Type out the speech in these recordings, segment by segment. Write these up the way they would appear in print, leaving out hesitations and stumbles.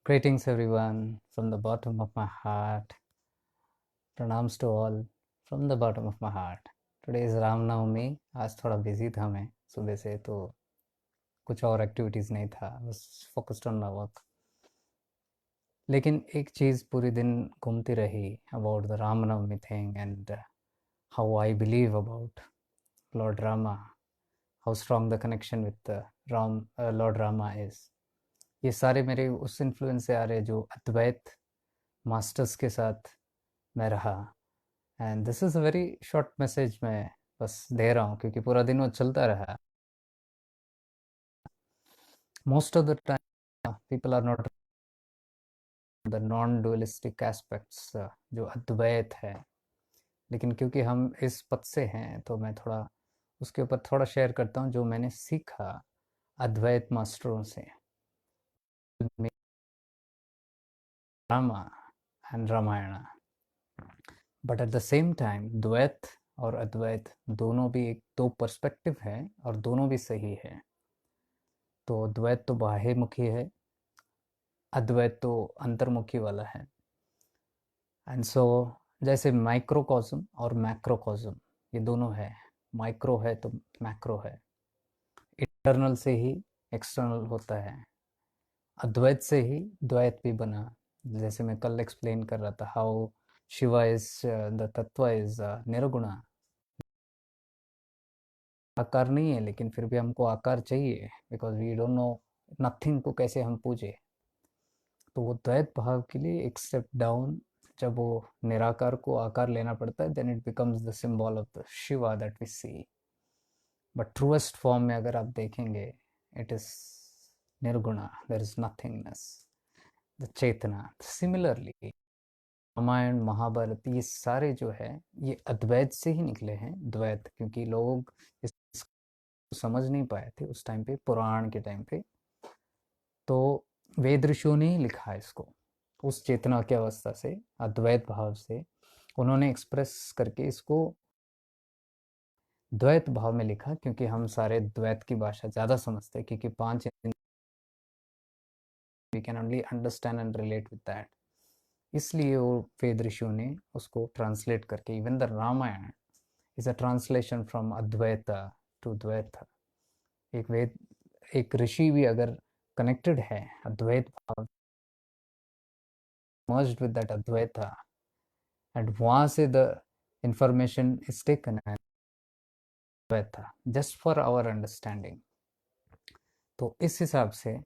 Greetings everyone from the bottom of my heart. Pranams to all from the bottom of my heart. Today is Ram Navami. आज थोड़ा busy था मैं सुबह से, तो कुछ और एक्टिविटीज़ नहीं था, बस फोकस्ड ऑन माय वर्क. लेकिन एक चीज़ पूरी दिन घूमती रही about the Ram Navami thing and how I believe about Lord Rama, how strong the connection with Ram Lord Rama is. ये सारे मेरे उस इन्फ्लुएंस से आ रहे जो अद्वैत मास्टर्स के साथ मैं रहा. And this is a very short message मैं बस दे रहा हूँ क्योंकि पूरा दिन वो चलता रहा. Most of the time people are not the non dualistic aspects जो अद्वैत है. लेकिन क्योंकि हम इस पद से हैं तो मैं थोड़ा उसके ऊपर थोड़ा शेयर करता हूँ जो मैंने सीखा अद्वैत मास्टरों से. Rama and Ramayan. But at the same time Dvaita और अद्वैत दोनों भी एक दो पर्सपेक्टिव है और दोनों भी सही है. तो द्वैत तो बाह्यमुखी है, अद्वैत तो अंतर्मुखी वाला है. एंड सो जैसे माइक्रोकॉस्म और मैक्रोकॉस्म ये दोनों है. माइक्रो है तो मैक्रो है. इंटरनल से ही एक्सटर्नल होता है. अद्वैत से ही द्वैत भी बना. जैसे मैं कल एक्सप्लेन कर रहा था how Shiva is the tattva is nirguna. आकार नहीं है लेकिन फिर भी हमको आकार चाहिए because we don't know nothing को कैसे हम पूजे. तो वो द्वैत भाव के लिए एक स्टेप डाउन, जब वो निराकार को आकार लेना पड़ता है then it becomes the symbol of the Shiva that we see. But truest form में अगर आप देखेंगे it is nirguna, there is nothingness, the chetana. Similarly Ramayana Mahabharata ये सारे जो है ये अद्वैत से ही निकले हैं. द्वैत क्योंकि लोग इसको समझ नहीं पाए थे उस टाइम पे, पुराण के टाइम पे. तो वेद ऋषियों ने ही लिखा है इसको उस चेतना की अवस्था से, अद्वैत भाव से उन्होंने एक्सप्रेस करके इसको द्वैत भाव में लिखा. क्योंकि हम सारे द्वैत की भाषा ज़्यादा समझते हैं क्योंकि पांच we can only understand and relate with that. इसलिए वो वेद ऋषियों ने उसको ट्रांसलेट करके, even the Ramayan is a translation from Advaita to Dvaita. एक वेद, एक ऋषि भी अगर कनेक्टेड है अद्वैत भाव, merged with that Advaita, and वहाँ से the information is taken and Advaita just for our understanding. तो इस हिसाब से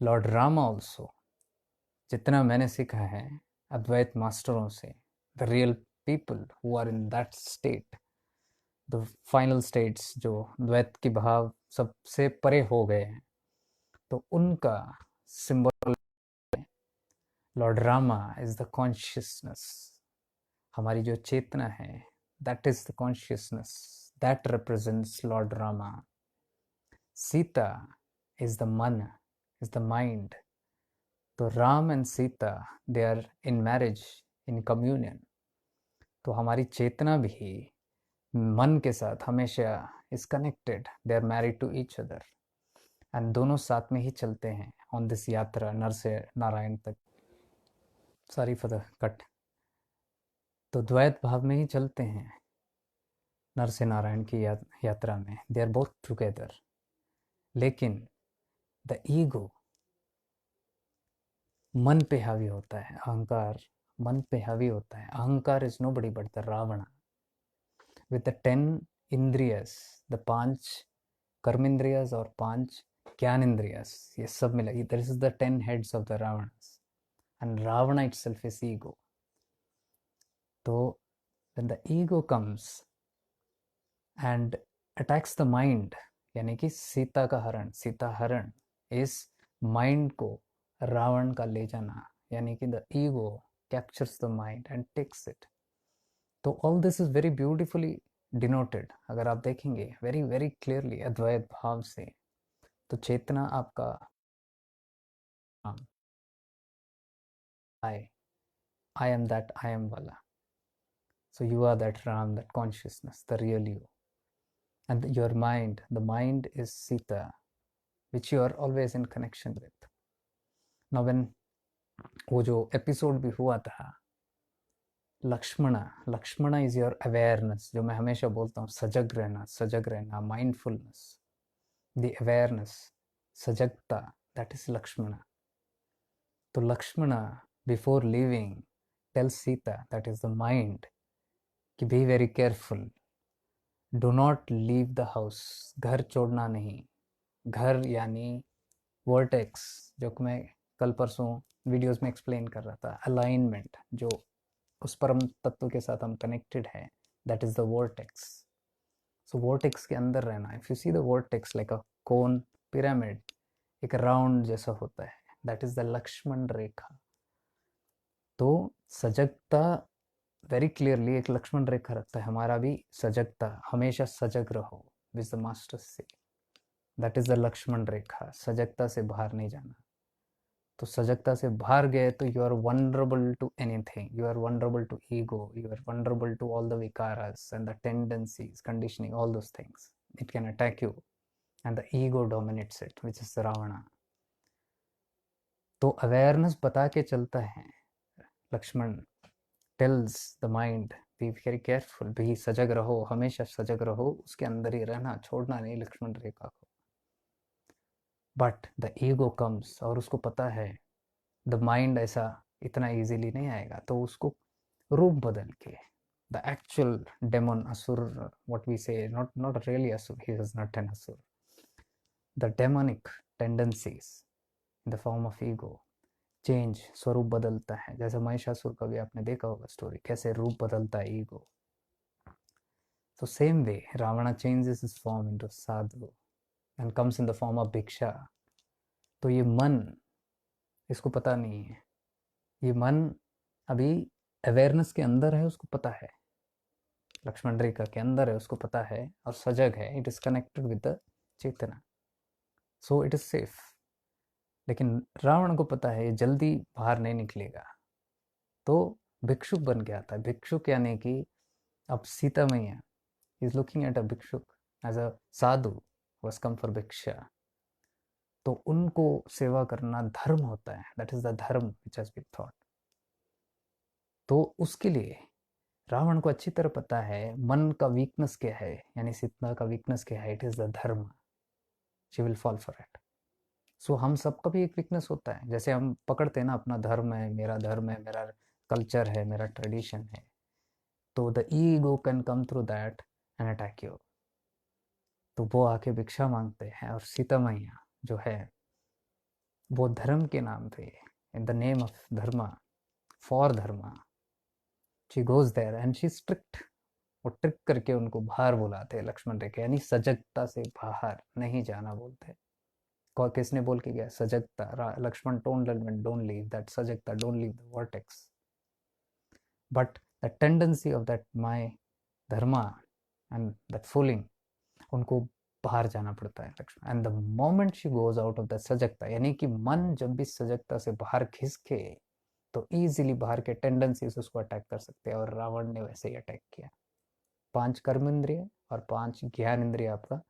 लॉर्ड रामा ऑल्सो जितना मैंने सीखा है अद्वैत मास्टरों से, the real people who are in that state, the final states जो द्वैत की भाव सबसे परे हो गए हैं, तो उनका symbol lord Rama is the consciousness. हमारी जो चेतना है that is the consciousness that represents lord Rama. Sita is the man, is the mind. तो Ram and Sita they are in marriage, in communion. तो हमारी चेतना भी मन के साथ हमेशा is connected, they are married to each other and दोनों साथ में ही चलते हैं ऑन दिस यात्रा नर से नारायण तक. Sorry for the cut. तो द्वैत भाव में ही चलते हैं नर से नारायण की यात्रा में. They are both together. लेकिन द ईगो मन पे हावी होता है, अहंकार मन पे हावी होता है. Ahankar is nobody but the Ravana with the 10 इंद्रियस, द 5 कर्म इंद्रियस और 5 ज्ञान इंद्रियस, ये सब मिला this is the 10 heads of the Ravan. And Ravan itself is ego. तो when the ego comes and attacks the mind, यानी कि सीता का हरण, सीता हरण इस माइंड को रावण का ले जाना, यानी कि the ego captures the mind and takes it. तो all this is very beautifully denoted. अगर आप देखेंगे वेरी वेरी क्लियरली अद्वैत भाव से, तो चेतना आपका I am that I am वाला. So you are that Ram, that consciousness, the real you. And your mind, the mind is Sita, which you are always in connection with. Now when वो जो episode भी हुआ था, Lakshmana is your awareness, जो मैं हमेशा बोलता हूँ, सजग रहना, mindfulness, the awareness, sajagta, that is Lakshmana. तो Lakshmana before leaving tells Sita, that is the mind, कि be very careful, do not leave the house, घर छोड़ना नहीं. घर यानी वर्टेक्स, जो कि मैं कल परसों वीडियोस में एक्सप्लेन कर रहा था, अलाइनमेंट, जो उस परम तत्व के साथ हम कनेक्टेड हैं, that is the vertex. So vertex के अंदर रहना. If you see the vertex like a cone pyramid, एक राउंड जैसा होता है, दैट इज द लक्ष्मण रेखा. तो सजगता वेरी क्लियरली एक लक्ष्मण रेखा रखता है. हमारा भी सजगता, हमेशा सजग रहो, विज द मास्टर से, दैट इज द लक्ष्मण रेखा. सजगता से बाहर नहीं जाना. तो सजगता से बाहर गए तो you are vulnerable to anything, you are vulnerable to ego, you are vulnerable to all the विकारास and the tendencies, conditioning, all those things. It can attack you and the ego dominates it, which is Ravana. तो awareness बता के चलता है Lakshman, tells the mind, be very careful, भी सजग रहो, हमेशा सजग रहो, उसके अंदर ही रहना, छोड़ना नहीं लक्ष्मण रेखा को. बट द ईगो कम्स, और उसको पता है द माइंड ऐसा इतना इजीली नहीं आएगा, तो उसको रूप बदल के द एक्चुअल डेमन, असुर, व्हाट वी से, नॉट रियली असुर, ही इज नॉट एन असुर, the demonic tendencies in the form of ego change, स्वरूप बदलता है. जैसे महिषासुर का भी आपने देखा होगा स्टोरी, कैसे रूप बदलता है ईगो. तो same way Ravana changes his form into sadhu and comes in the form of bhiksha. तो ये मन, इसको पता नहीं है, ये मन अभी अवेयरनेस के अंदर है, उसको पता है, लक्ष्मण रेखा के अंदर है, उसको पता है और सजग है. It is connected with the chetna, so it is safe. लेकिन रावण को पता है ये जल्दी बाहर नहीं निकलेगा, तो भिक्षुक बन के आता है. भिक्षुक यानी कि अब सीता मैया is looking at a bhikshuk as a sadhu was come for bhiksha. तो उनको सेवा करना धर्म होता है, दैट इज द धर्म विच हैज बीन थॉट. तो उसके लिए रावण को अच्छी तरह पता है मन का वीकनेस क्या है, यानी सीता का वीकनेस क्या है, it is the dharma, she will fall for it. So हम सबका भी एक वीकनेस होता है, जैसे हम पकड़ते हैं ना, अपना धर्म है, मेरा कल्चर है, मेरा ट्रेडिशन है, तो the ego can come through that and attack you. तो वो आके भिक्षा मांगते हैं, और सीता मैया जो है वो धर्म के नाम पे, in the name of dharma, for dharma, she goes there and she strict. वो ट्रिक करके उनको बाहर बुलाते हैं लक्ष्मण रेखा, यानी सजगता से बाहर नहीं जाना बोलते. किसने बोल के गया? सजगता. Lakshman told don't leave that sajagta, don't leave the vertex. But the tendency of that my dharma and that fooling, उनको बाहर जाना पड़ता है Lakshman. And the moment she goes out of the sajagta, यानी कि मन जब भी सजगता से बाहर खिसके तो इजीली बाहर के टेंडेंसीज उसको अटैक कर सकते हैं, और रावण ने वैसे ही अटैक किया. 5 कर्म इंद्रिय और 5 ज्ञान इंद्रिय आपका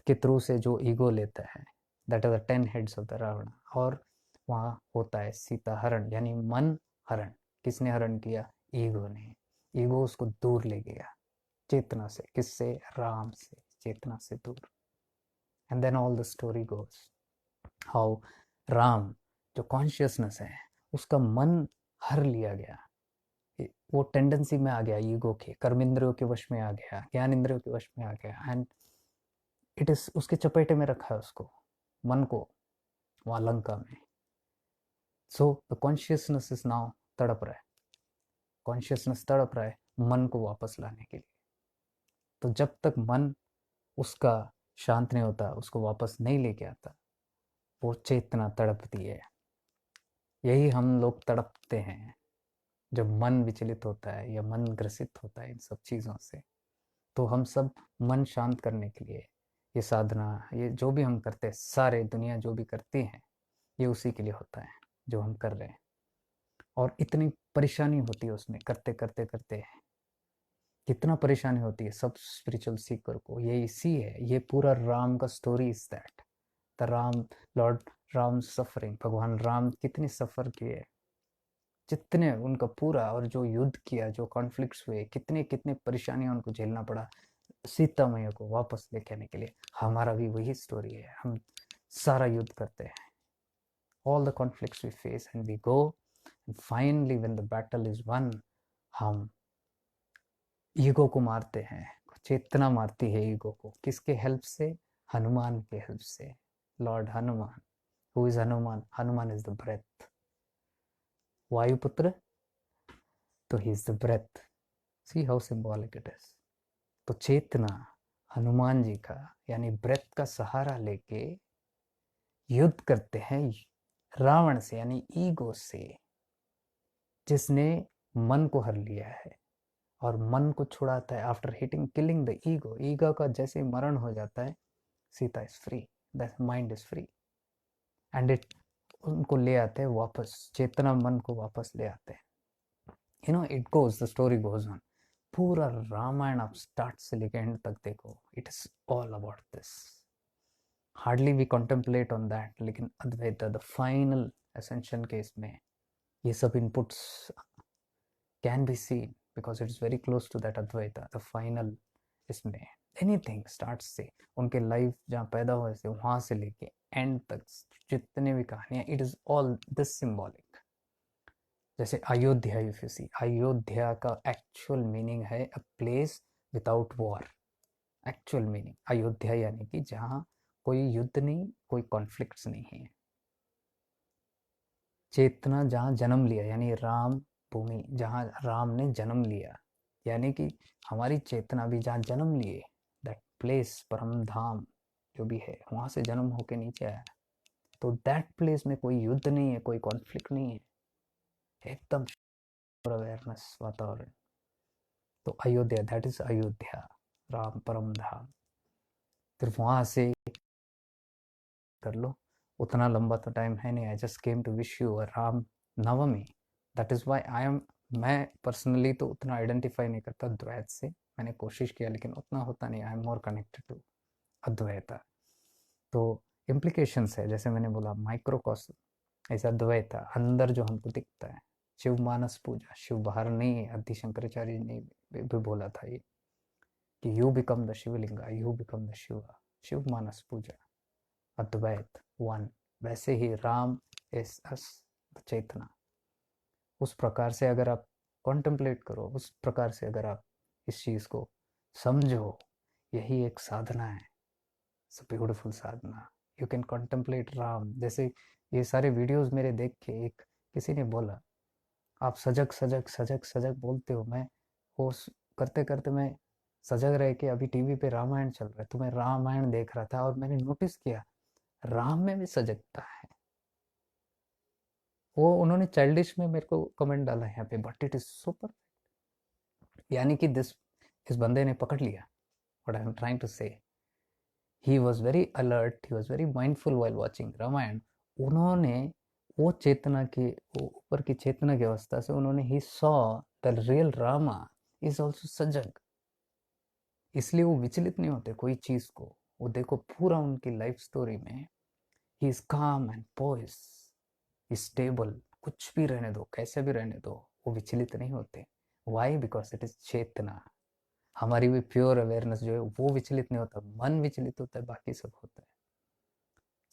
के थ्रू से जो ईगो लेता है, that are the 10 heads of the Ravan. और वहाँ होता है सीता हरण, यानी मन हरण. किसने हरण किया? ईगो ने. ईगो उसको दूर ले गया चेतना से. किससे? राम से, चेतना से दूर. And then all the story goes how Ram, जो कॉन्शियसनेस है, उसका मन हर लिया गया, वो टेंडेंसी में आ गया, ईगो के, कर्म इंद्रियों के वश में आ गया, ज्ञान इंद्रियों के वश में आ गया, एंड इट इज उसके चपेटे में रखा है उसको, मन को, वहाँ लंका में. So the consciousness is now तड़प रहा है, कॉन्शियसनेस तड़प रहा है मन को वापस लाने के लिए. तो जब तक मन उसका शांत नहीं होता, उसको वापस नहीं लेके आता, वो चेतना तड़पती है. यही हम लोग तड़पते हैं जब मन विचलित होता है या मन ग्रसित होता है इन सब चीज़ों से. तो हम सब मन शांत करने के लिए ये साधना, ये जो भी हम करते हैं, सारे दुनिया जो भी करती है, ये उसी के लिए होता है जो हम कर रहे हैं. और इतनी परेशानी होती है उसमें करते करते करते, कितना परेशानी होती है सब स्पिरिचुअल सीकर को. ये इसी है, ये पूरा राम का story is that the Ram, Lord Ram suffering, भगवान राम कितने सफ़र किए, जितने उनका पूरा, और जो युद्ध किया, जो कॉन्फ्लिक्ट्स हुए, कितने कितने परेशानियां उनको झेलना पड़ा सीता मैया को वापस लेके आने के लिए। हमारा भी वही स्टोरी है, हम सारा युद्ध करते हैं, all the conflicts we face, and we go, and finally when the battle is won, हम ईगो को मारते हैं, चेतना मारती है ईगो को, किसके हेल्प से? हनुमान के हेल्प से, lord Hanuman. Who is Hanuman? Hanuman is the breath, Vayuputra, तो he is the breath. See how symbolic it is. तो चेतना हनुमान जी का, यानी ब्रेथ का सहारा लेके युद्ध करते हैं रावण से, यानी ईगो से, जिसने मन को हर लिया है, और मन को छुड़ाता है after hitting killing the ego. Ego का जैसे मरण हो जाता है, Sita is free, the mind is free, and it उनको ले आते हैं वापस, चेतना मन को वापस ले आते हैं। You know it goes, the story goes on. पूरा रामायण आप स्टार्ट से लेकर एंड तक देखो, it is all about this. Hardly we contemplate on that, लेकिन Advaita the final ascension case में ये सब inputs can be seen because it's very close to that Advaita, the final इसमें anything starts से, उनके लाइफ जहाँ पैदा हुए थे वहाँ से लेके एंड तक जितने भी कहानियाँ, it is all this symbolic। जैसे अयोध्या, इफ यू सी, अयोध्या का एक्चुअल मीनिंग है a place without war. Actual meaning Ayodhya यानी कि जहाँ कोई युद्ध नहीं, कोई कॉन्फ्लिक्ट्स नहीं है। चेतना जहाँ जन्म लिया, यानी राम भूमि, जहाँ राम ने जन्म लिया, यानी कि हमारी चेतना भी जहाँ जन्म लिए, दैट प्लेस, परम धाम जो भी है, वहाँ से जन्म होके नीचे आया। तो दैट प्लेस में कोई युद्ध नहीं है, कोई कॉन्फ्लिक्ट नहीं है, एकदम अवेयरनेस वातावरण। तो अयोध्या, दैट इज अयोध्या, राम परम धाम। फिर वहाँ से कर लो, उतना लंबा तो टाइम है नहीं। I just came to wish you a Ram Navami. That is why I am, मैं पर्सनली तो उतना आइडेंटिफाई नहीं करता द्वैत से, मैंने कोशिश किया लेकिन उतना होता नहीं। I am more connected to Advaita. तो इम्प्लीकेशंस है, जैसे मैंने बोला माइक्रोकॉस्म ऐसा अद्वैता, अंदर जो हमको दिखता है। शिव मानस पूजा, शिव बाहर नहीं है, आदि शंकराचार्य ने भी बोला था ये कि you become the Shivalinga, you become the Shiva, Shiva Manas Puja, Advaita one. वैसे ही राम इज अस, चेतना। उस प्रकार से अगर आप कॉन्टेम्पलेट करो, उस प्रकार से अगर आप इस चीज़ को समझो, यही एक साधना है, it's a beautiful Sadhana. You can contemplate Ram. जैसे ये सारे वीडियोस मेरे देख के एक किसी ने बोला, आप सजग सजग सजग सजग बोलते हो, मैं वो करते करते मैं सजग रह के अभी टीवी पे रामायण चल रहा है तो मैं रामायण देख रहा था, और मैंने नोटिस किया राम में भी सजगता है। वो उन्होंने चाइल्डिश में मेरे को कमेंट डाला है यहाँ पे, बट इट इज सुपर। यानी कि दिस, इस बंदे ने पकड़ लिया what I am trying to say. He was very alert, he was very mindful while watching Ramayana. उन्होंने वो चेतना की, वो ऊपर की चेतना की अवस्था से उन्होंने he saw the real Rama is also सजग। इसलिए वो विचलित नहीं होते कोई चीज को। वो देखो पूरा उनकी लाइफ स्टोरी में ही इज काम एंड पोइस, स्टेबल, कुछ भी रहने दो, कैसे भी रहने दो, वो विचलित नहीं होते। वाई? बिकॉज इट इज चेतना। हमारी भी प्योर अवेयरनेस जो है वो विचलित नहीं होता, मन विचलित होता है, बाकी सब होता है।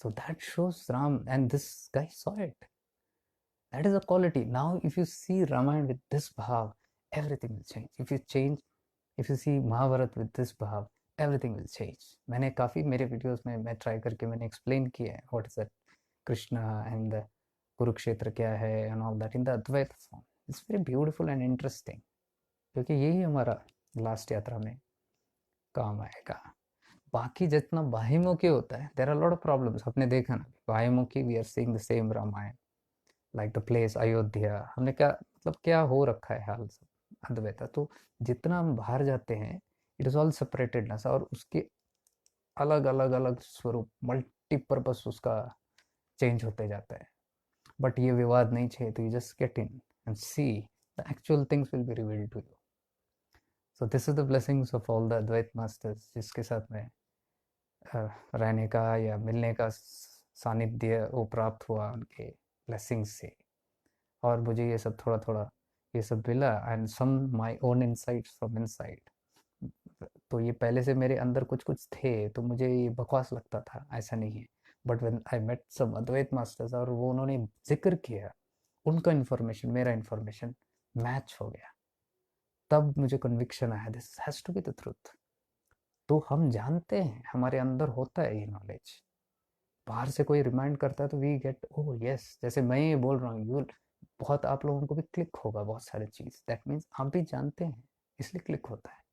So that shows Ram, and this guy saw it. That is a quality. Now if you see Ramayan with this bhav, everything will change. If you see Mahabharat with this भाव, everything will change. मैंने काफ़ी मेरे वीडियोस में मैं ट्राई करके मैंने explain किया है what is that Krishna and the Kurukshetra क्या है and all that in the Advaita form. It's very beautiful and interesting, क्योंकि यही हमारा लास्ट यात्रा में काम आएगा। बाकी जितना बाह्यमुखी होता है, there are lot of problems. आपने देखा ना बाह्यमुखी, we are seeing the same Ramayana, like the place Ayodhya. हमने क्या मतलब क्या हो रखा है हाल सब अद्वैता। तो जितना हम बाहर जाते हैं, इट इज ऑल सेपरेटेडनेस, और उसके अलग अलग अलग स्वरूप, मल्टीपर्पस उसका चेंज होते जाता है। बट ये विवाद नहीं चाहिए, तो you just get in and see the actual things will be revealed to you. So this is the blessings of all the Advaita masters, जिसके साथ मैं रहने का या मिलने का सानिध्य वो प्राप्त हुआ उनके ब्लेसिंग्स से, और मुझे ये सब थोड़ा थोड़ा ये सब मिला, and some my own insights from inside. तो ये पहले से मेरे अंदर कुछ कुछ थे, तो मुझे ये बकवास लगता था, ऐसा नहीं है। But when I met some Advaita masters और वो उन्होंने जिक्र किया, उनका इन्फॉर्मेशन मेरा इन्फॉर्मेशन मैच हो गया, तब मुझे कन्विक्शन आया this has to be the truth. तो हम जानते हैं हमारे अंदर होता है ये नॉलेज, बाहर से कोई रिमाइंड करता है तो वी गेट ओह यस, जैसे मैं ये बोल रहा हूँ यू बहुत आप लोगों को भी क्लिक होगा बहुत सारी चीज़, दैट मीन्स आप भी जानते हैं इसलिए क्लिक होता है।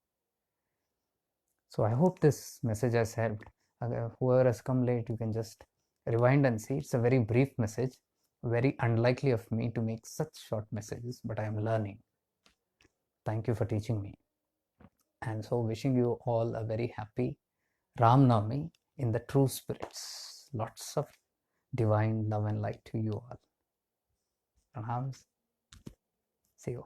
So I hope this message has helped. Whoever has come late, you can just rewind and see. It's a very brief message, very unlikely of me to make such short messages, but I am learning. Thank you for teaching me. And so wishing you all a very happy Ram Navami in the true spirits. Lots of divine love and light to you all. Pranams. See you.